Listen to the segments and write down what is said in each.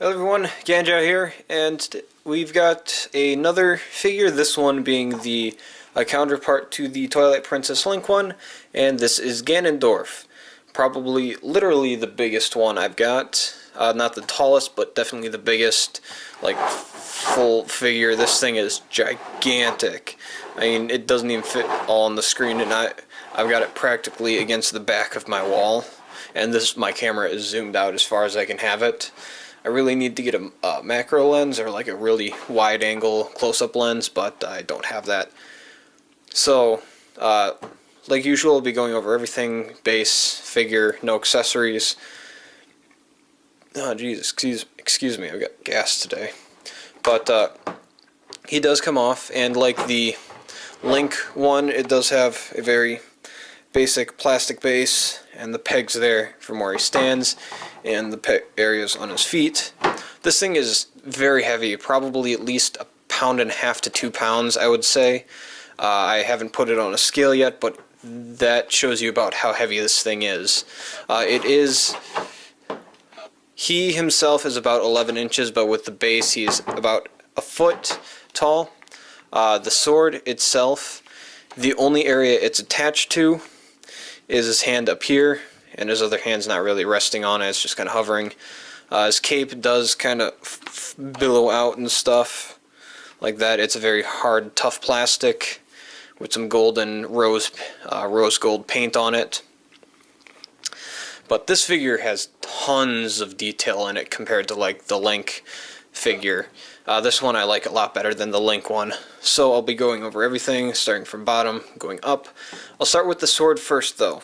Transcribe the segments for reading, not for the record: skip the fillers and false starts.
Hello everyone, Ganondorf here, and we've got another figure, this one being the counterpart to the Twilight Princess Link one, and this is Ganondorf. Probably, literally the biggest one I've got. Not the tallest, but definitely the biggest, like, full figure. This thing is gigantic. I mean, it doesn't even fit all on the screen, and I've got it practically against the back of my wall, and my camera is zoomed out as far as I can have it. I really need to get a macro lens or like a really wide angle close-up lens, but I don't have that. So, like usual, I'll be going over everything, base, figure, no accessories. Oh Jesus, excuse me, I've got gas today. But he does come off, and like the Link one, it does have a very basic plastic base and the pegs there from where he stands and the areas on his feet. This thing is very heavy, probably at least 1.5 pounds to 2 pounds, I would say. I haven't put it on a scale yet, but that shows you about how heavy this thing is. He himself is about 11 inches, but with the base he's about a foot tall. The sword itself, the only area it's attached to is his hand up here, and his other hand's not really resting on it, it's just kind of hovering. His cape does kind of billow out and stuff like that. It's a very hard, tough plastic with some golden rose gold paint on it. But this figure has tons of detail in it compared to like the Link figure. This one I like a lot better than the Link one. So I'll be going over everything, starting from bottom, going up. I'll start with the sword first though.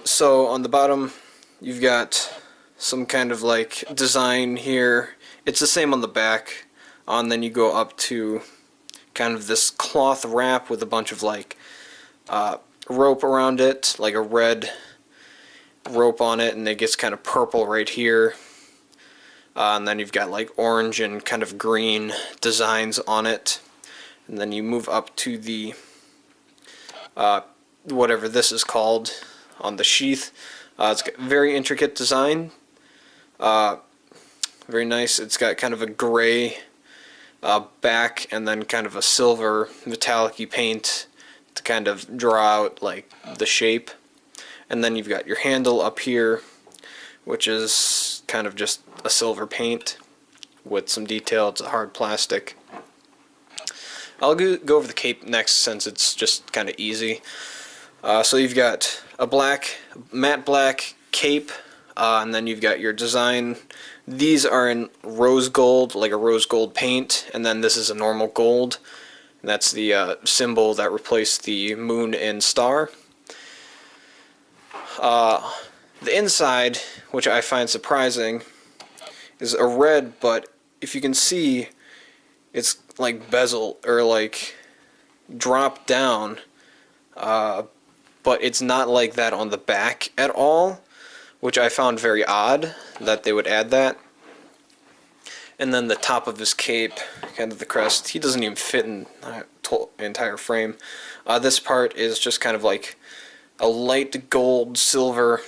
So on the bottom you've got some kind of like design here. It's the same on the back. And then you go up to kind of this cloth wrap with a bunch of like rope around it, like a red rope on it, and it gets kind of purple right here. And then you've got like orange and kind of green designs on it. And then you move up to the whatever this is called on the sheath. It's got very intricate design. Very nice. It's got kind of a gray back and then kind of a silver metallic-y paint to kind of draw out like the shape. And then you've got your handle up here, which is kind of just a silver paint with some detail. It's a hard plastic. I'll go over the cape next since it's just kind of easy. So you've got a matte black cape, and then you've got your design. These are in rose gold, like a rose gold paint, and then this is a normal gold. And that's the symbol that replaced the moon and star. The inside, which I find surprising, is a red, but if you can see, it's like bezel or like drop down, but it's not like that on the back at all, which I found very odd that they would add that. And then the top of his cape, kind of the crest, he doesn't even fit in the entire frame. This part is just kind of like a light gold silver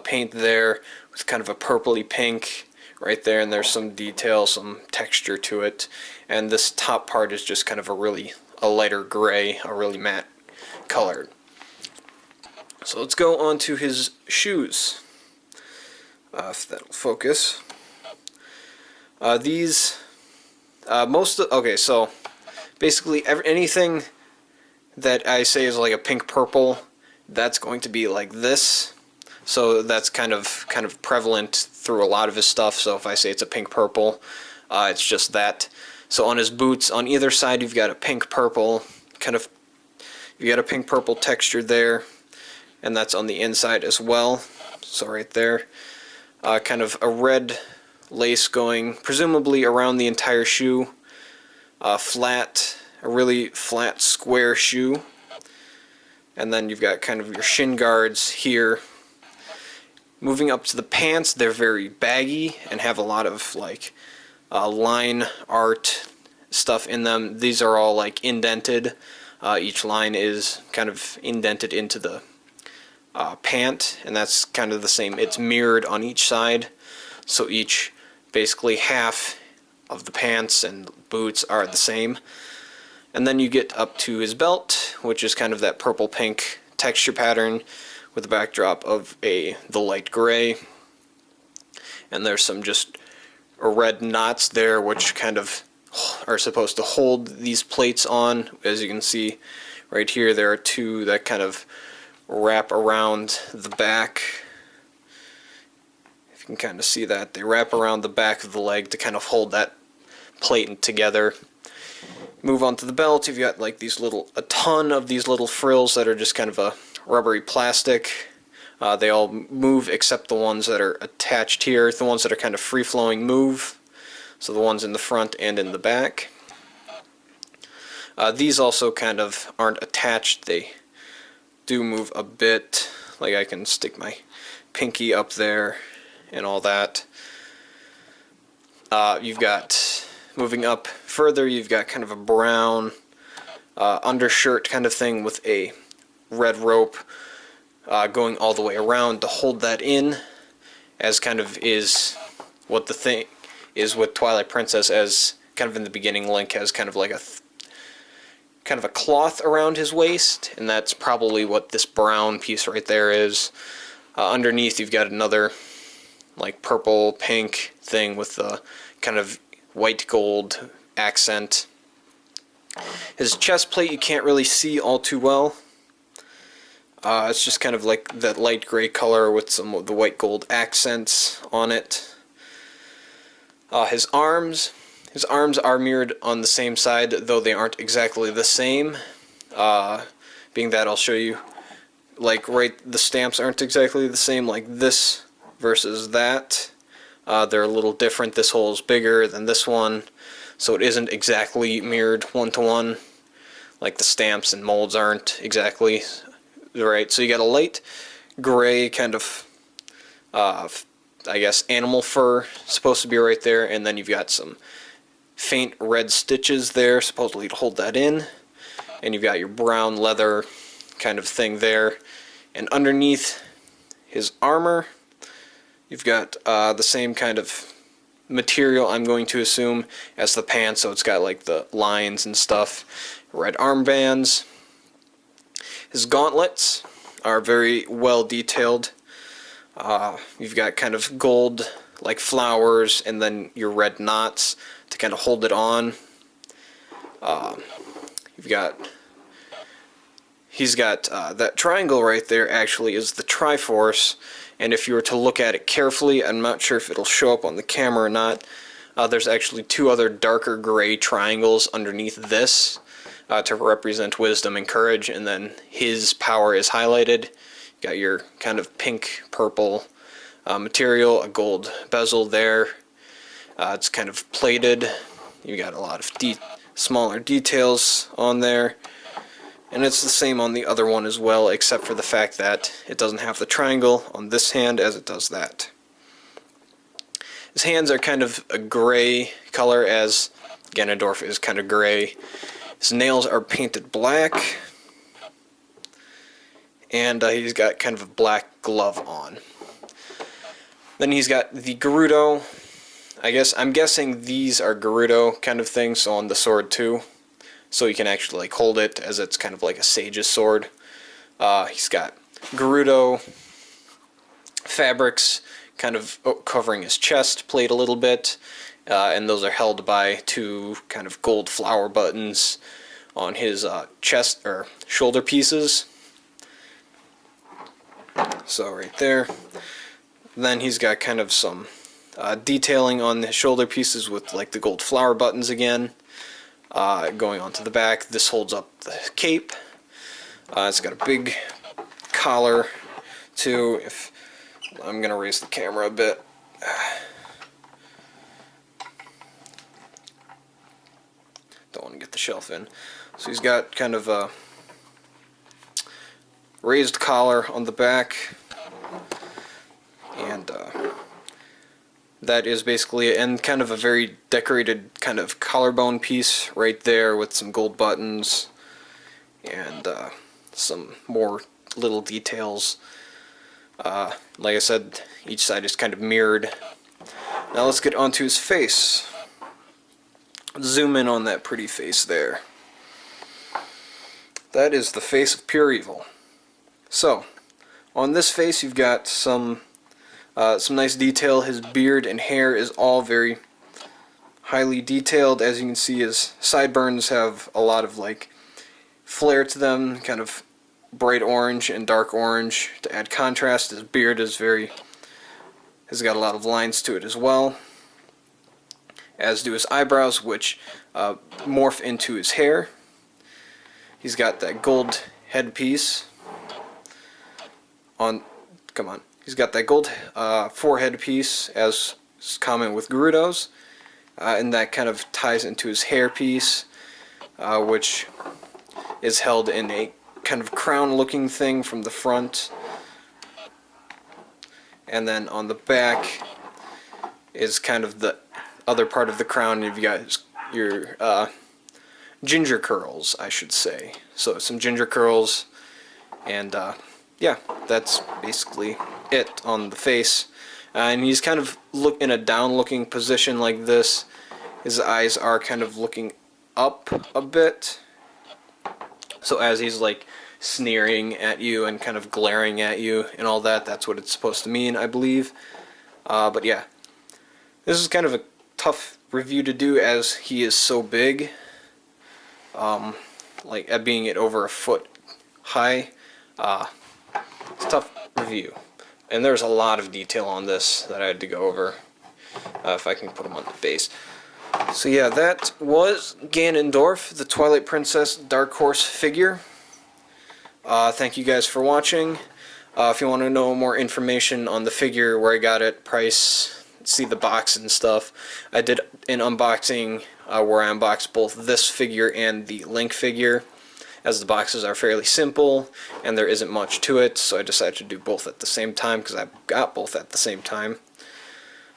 paint there with kind of a purpley pink right there, and there's some detail, some texture to it. And this top part is just kind of a lighter gray, a really matte color. So let's go on to his shoes, if that'll focus. Okay, so basically anything that I say is like a pink purple, that's going to be like this. So that's kind of prevalent through a lot of his stuff. So if I say it's a pink purple, it's just that. So on his boots, on either side, you've got a pink purple you've got a pink purple texture there, and that's on the inside as well. So right there, kind of a red lace going presumably around the entire shoe. A really flat square shoe. And then you've got kind of your shin guards here. Moving up to the pants, they're very baggy and have a lot of like line art stuff in them. These are all like indented. Each line is kind of indented into the pant, and that's kind of the same. It's mirrored on each side. so each basically half of the pants and boots are the same. And then you get up to his belt, which is kind of that purple-pink texture pattern with a backdrop of the light gray. And there's some just red knots there, which kind of are supposed to hold these plates on. As you can see right here, there are two that kind of wrap around the back. If you can kind of see that, they wrap around the back of the leg to kind of hold that plate together. Move on to the belt, you've got like a ton of these little frills that are just kind of a rubbery plastic. They all move except the ones that are attached here. The ones that are kind of free-flowing move, so the ones in the front and in the back. These also kind of aren't attached, they do move a bit, like I can stick my pinky up there and all that. You've got, moving up further, you've got kind of a brown undershirt kind of thing with a red rope going all the way around to hold that in, as kind of is what the thing is with Twilight Princess, as kind of in the beginning Link has kind of like a kind of a cloth around his waist, and that's probably what this brown piece right there is. Underneath you've got another like purple pink thing with the kind of white gold accent. His chest plate you can't really see all too well. It's just kind of like that light gray color with some of the white gold accents on it. His arms are mirrored on the same side, though they aren't exactly the same. Being that I'll show you, like the stamps aren't exactly the same, like this versus that. They're a little different. This hole is bigger than this one, so it isn't exactly mirrored one-to-one. Like the stamps and molds aren't exactly right. So you got a light gray kind of, I guess, animal fur supposed to be right there, and then you've got some faint red stitches there, supposedly to hold that in, and you've got your brown leather kind of thing there. And underneath his armor, you've got the same kind of material, I'm going to assume, as the pants, so it's got like the lines and stuff. Red armbands. His gauntlets are very well detailed. You've got kind of gold like flowers and then your red knots to kind of hold it on. He's got that triangle right there actually is the Triforce, and if you were to look at it carefully, I'm not sure if it'll show up on the camera or not, there's actually two other darker gray triangles underneath this to represent wisdom and courage, and then his power is highlighted. You got your kind of pink purple material, a gold bezel there. It's kind of plated. You got a lot of smaller details on there. And it's the same on the other one as well, except for the fact that it doesn't have the triangle on this hand as it does that. His hands are kind of a gray color, as Ganondorf is kind of gray. His nails are painted black. And he's got kind of a black glove on. Then he's got the Gerudo. I'm guessing these are Gerudo kind of things on the sword too. So you can actually like hold it, as it's kind of like a sage's sword. He's got Gerudo fabrics kind of covering his chest plate a little bit, and those are held by two kind of gold flower buttons on his chest or shoulder pieces. So right there. Then he's got kind of some detailing on the shoulder pieces with like the gold flower buttons again. Going on to the back, this holds up the cape. It's got a big collar too. If I'm gonna raise the camera a bit. Don't want to get the shelf in. So he's got kind of a raised collar on the back, and that is basically it, and kind of a very decorated kind of collarbone piece right there with some gold buttons and some more little details. Like I said, each side is kind of mirrored. Now let's get onto his face. Zoom in on that pretty face there. That is the face of pure evil. So, on this face you've got some nice detail. His beard and hair is all very highly detailed. As you can see, his sideburns have a lot of like flair to them, kind of bright orange and dark orange to add contrast. His beard is has got a lot of lines to it as well, as do his eyebrows, which morph into his hair. He's got that gold headpiece on. Come on. He's got that gold forehead piece, as is common with Gerudo's, and that kind of ties into his hair piece, which is held in a kind of crown-looking thing from the front. And then on the back is kind of the other part of the crown. You've got your ginger curls, I should say. So some ginger curls, and yeah, that's basically it on the face. And he's kind of in a down-looking position like this. His eyes are kind of looking up a bit. So as he's like sneering at you and kind of glaring at you and all that, that's what it's supposed to mean, I believe. But yeah, this is kind of a tough review to do as he is so big. Like at being at over a foot high, it's a tough review. And there's a lot of detail on this that I had to go over, if I can put them on the base. So yeah, that was Ganondorf, the Twilight Princess Dark Horse figure. Thank you guys for watching. If you want to know more information on the figure, where I got it, price, see the box and stuff, I did an unboxing where I unboxed both this figure and the Link figure, as the boxes are fairly simple and there isn't much to it, so I decided to do both at the same time because I got both at the same time.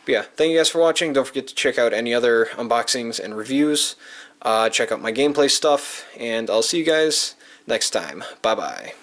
But yeah, thank you guys for watching. Don't forget to check out any other unboxings and reviews. Check out my gameplay stuff, and I'll see you guys next time. Bye-bye.